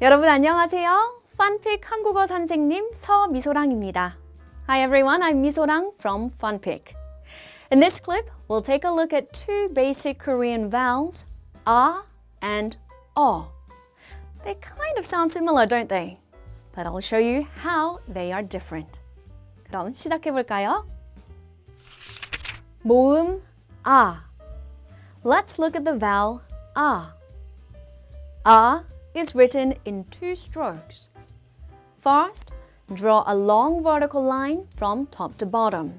여러분 안녕하세요. FunPik 한국어 선생님 서미소랑입니다. Hi everyone, I'm Misorang from FunPik. In this clip, we'll take a look at two basic Korean vowels, and They kind of sound similar, don't they? But I'll show you how they are different. 그럼 시작해볼까요? 모음 Let's look at the vowel is written in two strokes. First, draw a long vertical line from top to bottom.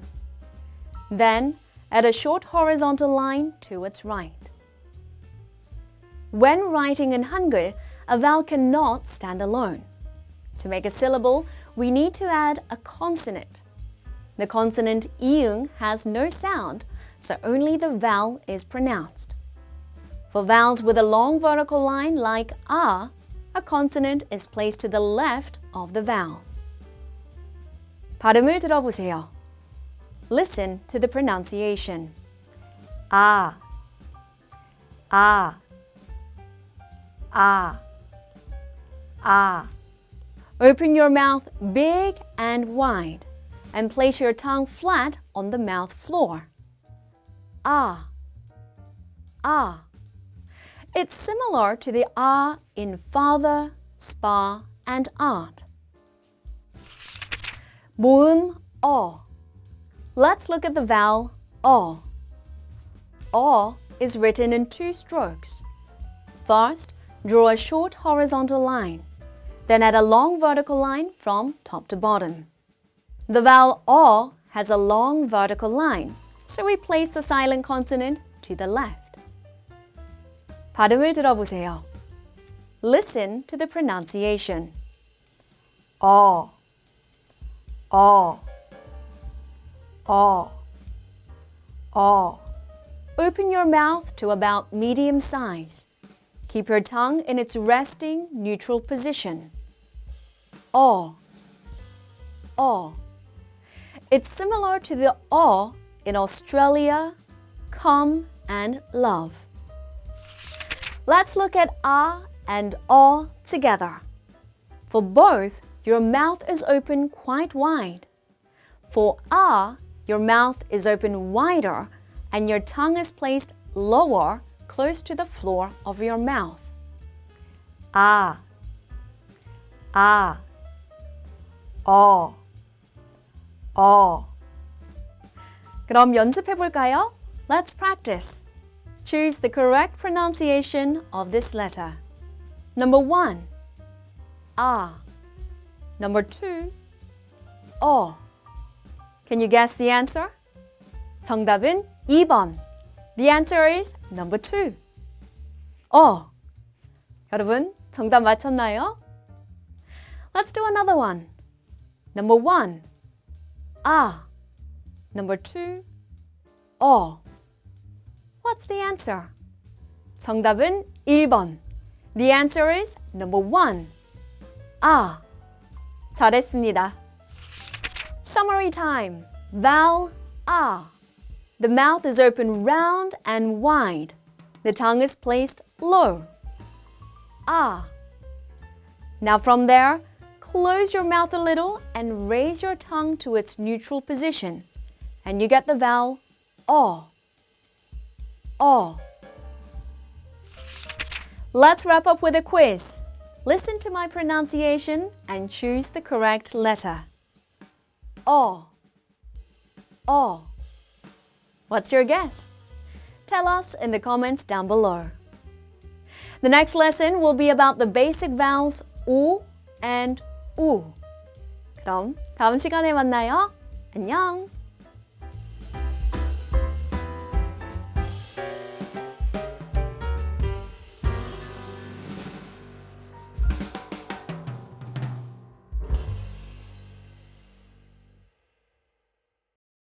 Then, add a short horizontal line to its right. When writing in Hangul, a vowel cannot stand alone. To make a syllable, we need to add a consonant. The consonant iung has no sound, so only the vowel is pronounced. For vowels with a long vertical line like a consonant is placed to the left of the vowel. 발음을 들어보세요. Listen to the pronunciation. Open your mouth big and wide and place your tongue flat on the mouth floor. It's similar to the in father, spa, and aunt. 모음 Let's look at the vowel is written in two strokes. First, draw a short horizontal line. Then add a long vertical line from top to bottom. The vowel has a long vertical line, so we place the silent consonant to the left. 발음을 들어보세요. Listen to the pronunciation. Open your mouth to about medium size. Keep your tongue in its resting, neutral position. It's similar to the in Australia, come, and love. Let's look at and together. For both, your mouth is open quite wide. For your mouth is open wider and your tongue is placed lower, close to the floor of your mouth. 그럼 연습해볼까요? Let's practice. Choose the correct pronunciation of this letter. Number 1, Number 2, Can you guess the answer? 정답은 2번. The answer is number 2. 여러분, 정답 맞췄나요? Let's do another one. Number 1, Number 2, What's the answer? 정답은 1번. The answer is number 1. 잘했습니다. Summary time. Vowel The mouth is open round and wide. The tongue is placed low. Now from there, close your mouth a little and raise your tongue to its neutral position. And you get the vowel Let's wrap up with a quiz. Listen to my pronunciation and choose the correct letter. What's your guess? Tell us in the comments down below. The next lesson will be about the basic vowels O and U. 그럼 다음 시간에 만나요. 안녕!